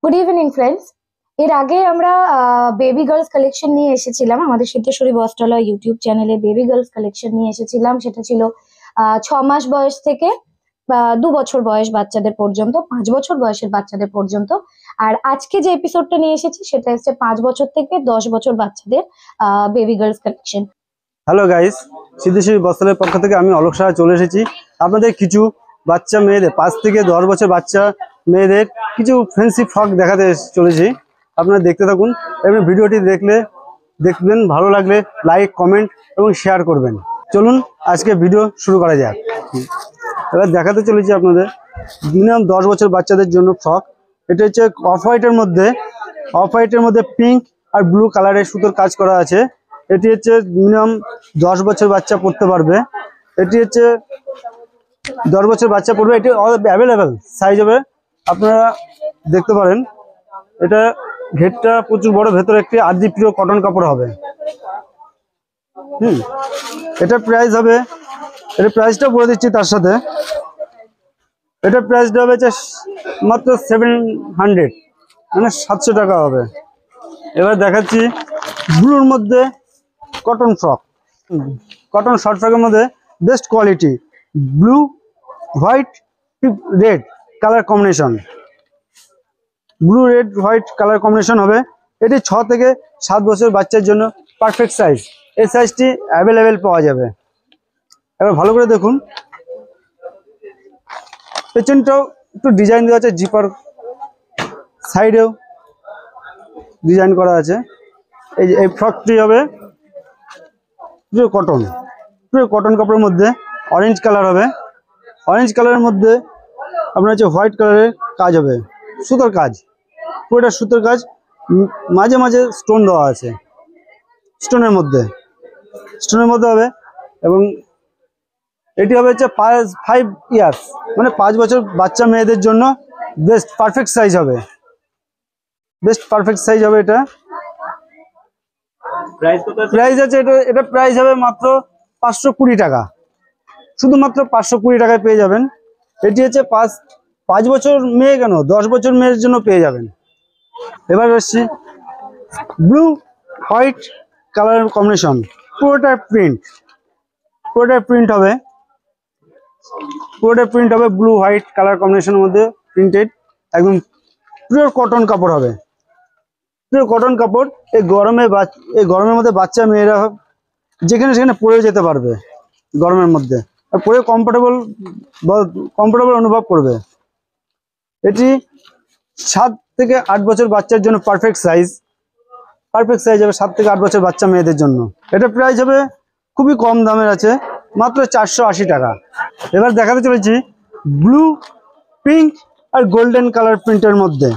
Good evening friends. এর আগে আমরা বেবি গার্লস কালেকশন নিয়ে এসেছিলাম আমাদের সিদ্ধেশ্বরী বস্ত্রালয় ইউটিউব চ্যানেলে। বেবি গার্লস কালেকশন নিয়ে এসেছিলাম, সেটা ছিল 6 মাস বয়স থেকে 2 বছর বয়স বাচ্চাদের পর্যন্ত, 5 বছর বয়সের বাচ্চাদের পর্যন্ত। আর আজকে যে এপিসোডটা নিয়ে এসেছি সেটা হচ্ছে 5 বছর থেকে 10 বছর বাচ্চাদের baby girls collection. Hello guys, Siddheshwari বস্ত্রালয়ের পক্ষ থেকে আমি অলোক সাহা চলে এসেছি আপনাদের কিছু বাচ্চা মেয়েদের 5 থেকে 10 বছর বাচ্চা মেয়েদের কিছু ফ্যান্সি ফ্রক দেখাতে চলেছি। আপনারা দেখতে থাকুন এবং ভিডিওটি দেখবেন, ভালো লাগলে লাইক, কমেন্ট এবং শেয়ার করবেন। চলুন আজকে ভিডিও শুরু করা যাক। এবার দেখাতে চলেছি আপনাদের মিনিমাম 10 বছর বাচ্চাদের জন্য ফ্রক। এটা হচ্ছে অফ হোয়াইটের মধ্যে পিঙ্ক আর ব্লু কালারের সুতোর কাজ করা আছে। এটি হচ্ছে মিনিমাম 10 বছর বাচ্চা পড়তে পারবে। এটি হচ্ছে 10 বছর বাচ্চা পড়বে। এটি অ্যাভেলেবেল সাইজ হবে, আপনারা দেখতে পারেন। এটা ঘেরটা প্রচুর বড়, ভেতরে একটি আদি প্রিয় কটন কাপড় হবে। এটা প্রাইস হবে, এটা প্রাইসটা বলে দিচ্ছি তার সাথে। এটা প্রাইসটা হবে মাত্র 700, মানে 700 টাকা হবে। এবার দেখাচ্ছি ব্লুর মধ্যে কটন ফ্রক, কটন শর্ট ফ্রকের মধ্যে best quality, blue white red colour combination, blue red white colour combination হবে। এটি 6 থেকে 7 বছর বাচ্চার জন্য পারফেক্ট সাইজ। এই সাইজটি অ্যাভেলেবেল পাওয়া যাবে। এবার ভালো করে দেখুন, পেছনটাও একটু ডিজাইন দেওয়া আছে, জিপার সাইডেও ডিজাইন করা আছে। এই ফ্রকটি হবে পুরো কটন কাপড়ের মধ্যে অরেঞ্জ কালার হবে। অরেঞ্জ কালারের মধ্যে আপনার হচ্ছে হোয়াইট কালারের কাজ হবে, সুতোর কাজ, পুরোটা সুতোর কাজ, মাঝে মাঝে স্টোন দেওয়া আছে, স্টোনের মধ্যে হবে। এবং এটি হবে হচ্ছে 5 ইয়ার্স, মানে 5 বছর বাচ্চা মেয়েদের জন্য বেস্ট পারফেক্ট সাইজ হবে, এটা। প্রাইস আছে এটা প্রাইস হবে মাত্র 520 টাকা, শুধুমাত্র 520 টাকায় পেয়ে যাবেন। এটি হচ্ছে 5 বছর মেয়ে কেন, 10 বছর মেয়ের জন্য পেয়ে যাবেন। এবার আসছি ব্লু হোয়াইট কালার কম্বিনেশন, পুরোটা প্রিন্ট হবে, ব্লু হোয়াইট কালার কম্বিনেশনের মধ্যে প্রিন্টেড, একদম পিওর কটন কাপড় হবে, পিওর কটন কাপড়। এই গরমের মধ্যে বাচ্চা মেয়েরা যেখানে সেখানে পরে যেতে পারবে গরমের মধ্যে, আর পরে কমফোর্টেবল অনুভব করবে। এটি 7 থেকে 8 বছর বাচ্চার জন্য পারফেক্ট সাইজ হবে, 7 থেকে 8 বছর বাচ্চা মেয়েদের জন্য। এটা প্রাইস হবে খুবই কম দামের আছে, মাত্র 480 টাকা। এবার দেখাতে চলেছি ব্লু পিঙ্ক আর গোল্ডেন কালার প্রিন্টের মধ্যে,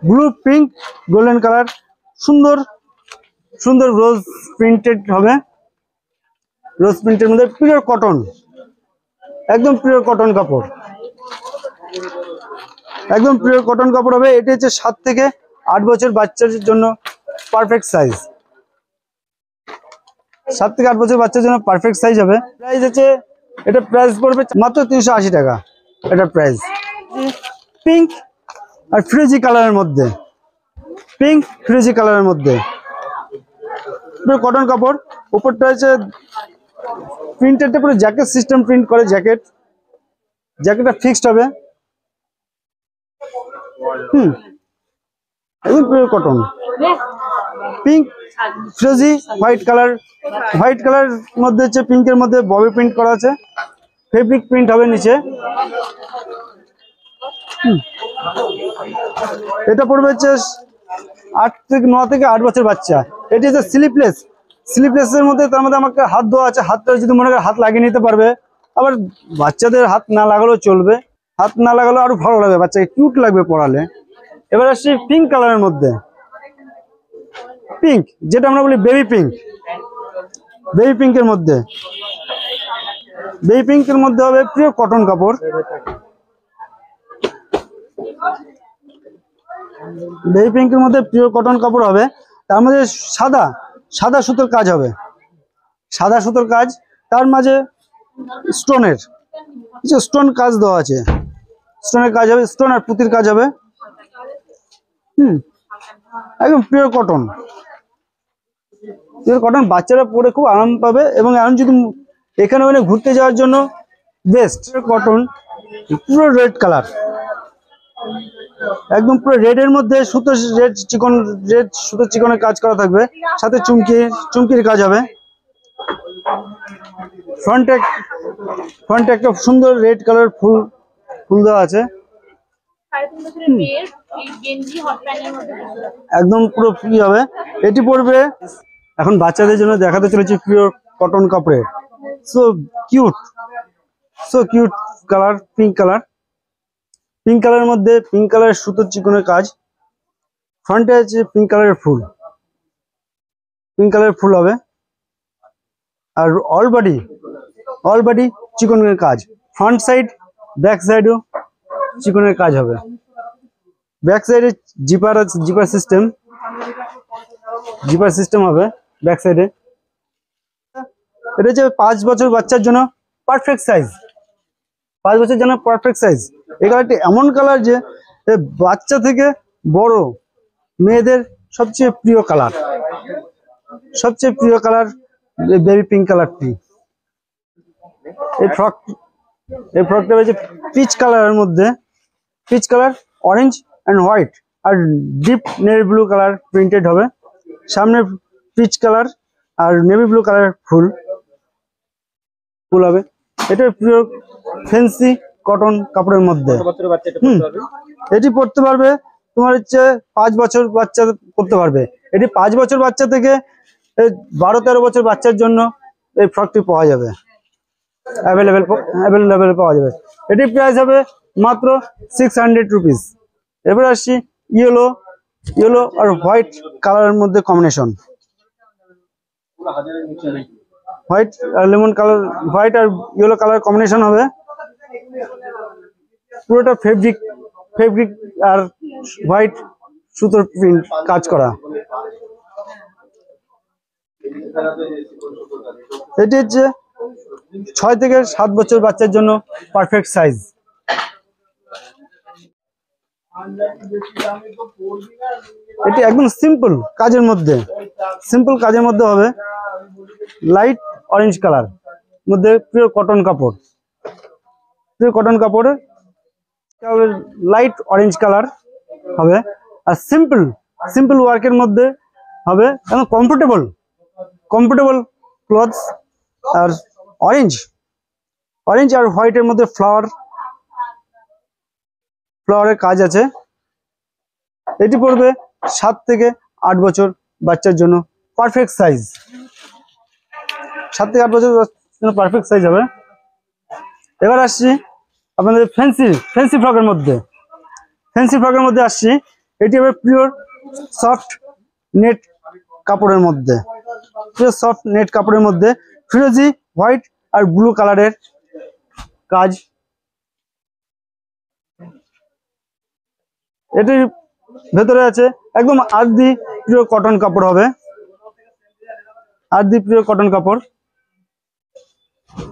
ব্লু পিঙ্ক গোল্ডেন কালার, সুন্দর রোজ প্রিন্টেড হবে। রোজ প্রিন্টের মধ্যে পিওর কটন, একদম পিওর কটন কাপড়, হবে। এটি হচ্ছে 7 থেকে 8 বছর বাচ্চার জন্য পারফেক্ট সাইজ, 7 থেকে 8 বছর বাচ্চার জন্য পারফেক্ট সাইজ হবে। প্রাইস হচ্ছে, এটা প্রাইস পড়বে মাত্র 380 টাকা। এটা প্রাইস পিঙ্ক আর ফিরোজি কালারের মধ্যে, পুরো কটন কাপড়। উপরটা হচ্ছে প্রিন্টেডটা পুরো জ্যাকেট সিস্টেম প্রিন্ট করে, জ্যাকেটটা ফিক্সড হবে। একদম পিওর কটন, পিঙ্ক ফিরোজি হোয়াইট কালার মধ্যে হচ্ছে, পিঙ্কের মধ্যে ববি প্রিন্ট করা আছে, ফেব্রিক প্রিন্ট হবে নিচে। এটা পড়বে হচ্ছে 9 থেকে 8 বছর বাচ্চা। এটি হচ্ছে স্লিপলেসের মধ্যে, তার মধ্যে আমাকে হাত দেওয়া আছে, হাতটা যদি মনে করে হাত লাগিয়ে নিতে পারবে। আবার বাচ্চাদের হাত না লাগালেও চলবে, হাত না লাগালেও আরো ভালো লাগবে, বাচ্চাকে কিউট লাগবে পরালে। এবার আসছি পিঙ্ক কালারের মধ্যে, পিঙ্ক যেটা আমরা বলি বেবি পিঙ্কের মধ্যে, হবে পিওর কটন কাপড়, বেবি পিঙ্কের মধ্যে পিওর কটন কাপড় হবে। তার মধ্যে সাদা সুতোর কাজ হবে, তার মাঝে স্টোন কাজ দেওয়া আছে, স্টোনের কাজ হবে, স্টোন আর পুঁতির কাজ হবে। হুম, একদম পিওর কটন। পিওর কটন, বাচ্চারা পরে খুব আরাম পাবে, এবং এখন যদি এখানে ওখানে ঘুরতে যাওয়ার জন্য বেস্ট। কটন, পুরো রেড কালার, একদম পুরো রেড এর মধ্যে সুতো, রেড চিকন, রেড সুতো চিকনের কাজ করা থাকবে, সাথে চুমকির কাজ হবে। ফ্রন্টে ফ্রন্টে একটা সুন্দর রেড কালার ফুল দেওয়া আছে। একদম পুরো ফ্রি হবে। এটি পড়বে, এখন বাচ্চাদের জন্য দেখাতে চলেছি পিওর কটন কাপড়ে। So cute, so cute colour, pink colour. Pink কালারের মধ্যে পিঙ্ক কালারের সুতোর চিকনের কাজ। ফ্রন্টে আছে পিঙ্ক কালারের ফুল, পিঙ্ক কালারের ফুল হবে। আর অল বডি চিকনের কাজ। ফ্রন্ট সাইড, ব্যাক সাইডও চিকনের কাজ হবে। ব্যাক সাইডে জিপার সিস্টেম হবে ব্যাক সাইডে। এটা হচ্ছে 5 বছর বাচ্চার জন্য পারফেক্ট সাইজ। 5 বছরের জন্য পারফেক্ট সাইজ। এই কালারটি এমন কালার যে বাচ্চা থেকে বড় মেয়েদের সবচেয়ে প্রিয় কালার, বেবি পিঙ্ক কালারটি। এই ফ্রকটা হচ্ছে পিচ কালারের মধ্যে, peach colour, orange and white, আর deep navy blue colour printed হবে। সামনে পিচ কালার আর নেভি ব্লু কালার ফুল হবে। এটা পিওর ফ্যান্সি কটন কাপড়ের মধ্যে। এটি পড়তে পারবে তোমার হচ্ছে 5 বছর বাচ্চা পড়তে পারবে। এটি 5 বছর বাচ্চা থেকে 12-13 বছর বাচ্চার জন্য এই ফ্রকটি পাওয়া যাবে, অ্যাভেলেবেল পাওয়া যাবে। এটির প্রাইস হবে মাত্র 600 রুপিস। এবার আসছি ইয়েলো আর হোয়াইট কালারের মধ্যে কম্বিনেশন। হোয়াইট আর লেমন কালার, হোয়াইট আর ইয়েলো কালার কম্বিনেশন হবে। পুরোটা ফেব্রিক আর হোয়াইট সুতোর প্রিন্ট কাজ করা। এটি হচ্ছে 6 থেকে 7 বছর বাচ্চার জন্য পারফেক্ট সাইজ। এটি একদম সিম্পল কাজের মধ্যে হবে। লাইট অরেঞ্জ কালার মধ্যে পিওর কটন কাপড়, লাইট অরেঞ্জ কালার হবে। আর সিম্পল ওয়ার্কের মধ্যে হবে, এবং কমফোর্টেবল ক্লথস। আর অরেঞ্জ আর হোয়াইটের মধ্যে ফ্লাওয়ারের কাজ আছে। এটি পড়বে 7 থেকে 8 বছর বাচ্চার জন্য পারফেক্ট সাইজ। 7 থেকে 8 বছর জন্য পারফেক্ট সাইজ হবে। এবার আসছি আপনাদের ফ্যান্সি ফ্রকের মধ্যে আসছি। এটি হবে পিওর সফট নেট কাপড়ের মধ্যে, ফিরোজি, হোয়াইট আর ব্লু কালারের কাজ। এটির ভেতরে আছে একদম আর্দি পিওর কটন কাপড় হবে,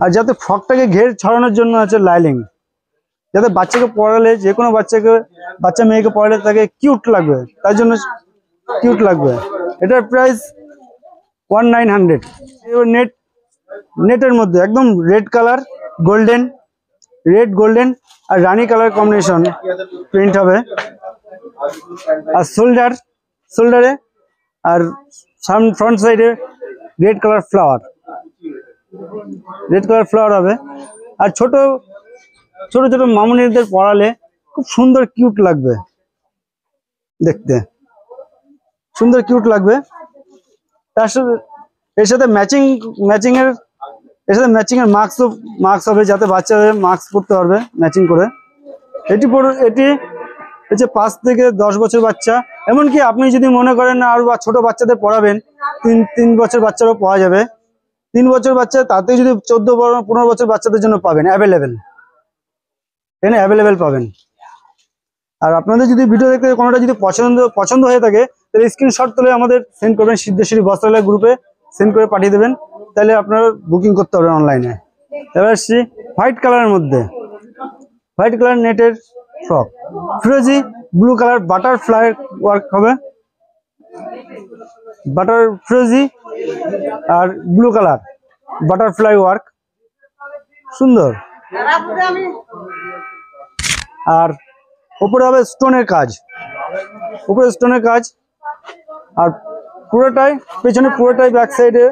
আর যাতে ফ্রকটাকে ঘের ছড়ানোর জন্য আছে লাইলিং, যাতে বাচ্চাকে পরালে, যে কোনো বাচ্চা মেয়েকে পরালে তাকে কিউট লাগবে, তার জন্য কিউট লাগবে। এটার প্রাইস 1900। নেটের মধ্যে একদম রেড গোল্ডেন আর রানী কালার কম্বিনেশন প্রিন্ট হবে। আর শোল্ডারে আর ফ্রন্ট সাইডে রেড কালার ফ্লাওয়ার হবে। আর ছোট মামুনিদের পরালে খুব সুন্দর কিউট লাগবে দেখতে, তার সাথে এর সাথে ম্যাচিং এর মাস্ক হবে, যাতে বাচ্চাদের মাস্ক পরতে পারবে ম্যাচিং করে। এটি হচ্ছে 5 থেকে 10 বছর বাচ্চা। এমনকি আপনি যদি মনে করেন না আর ছোট বাচ্চাদের পড়াবেন, 3 বছর বাচ্চারও পাওয়া যাবে। 3 বছর বাচ্চা, তাতে যদি 14-15 বছর বাচ্চাদের জন্য পাবেন অ্যাভেলেবেল পাবেন। আর আপনাদের যদি ভিডিও দেখতে কোনোটা যদি পছন্দ হয়ে থাকে, তাহলে স্ক্রিনশট তুলে আমাদের সেন্ড করবেন, সিদ্ধেশ্বরী বস্ত্রালয় গ্রুপে সেন্ড করে পাঠিয়ে দেবেন, তাহলে আপনারা বুকিং করতে পারবেন অনলাইনে। এবার আসছি হোয়াইট কালারের মধ্যে, হোয়াইট কালার নেটের ফ্রক, ফিরোজি ব্লু কালার বাটারফ্লাই ওয়ার্ক হবে, বাটার ফ্রেজি আর ব্লু কালার বাটারফ্লাই ওয়ার্ক, সুন্দর। আর উপরে হবে স্টোনের কাজ, উপরে স্টোনের কাজ, আর পুরোটাই পেছনে পুরোটাই ব্যাক সাইডে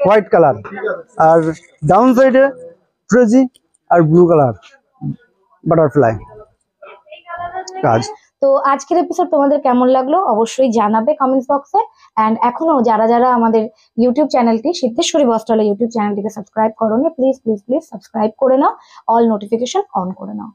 হোয়াইট কালার, আর ডাউন সাইডে ফ্রেজি আর ব্লু কালার বাটারফ্লাই কাজ। তো আজকের এপিসোড তোমাদের কেমন লাগলো অবশ্যই জানাবে কমেন্টস বক্সে। অ্যান্ড এখনো যারা যারা আমাদের ইউটিউব চ্যানেলটি সিদ্ধেশ্বরী বস্ত্রালয় ইউটিউব চ্যানেলটিকে সাবস্ক্রাইব করোনি, প্লিজ প্লিজ প্লিজ সাবস্ক্রাইব করে নাও, অল নোটিফিকেশন অন করে নাও।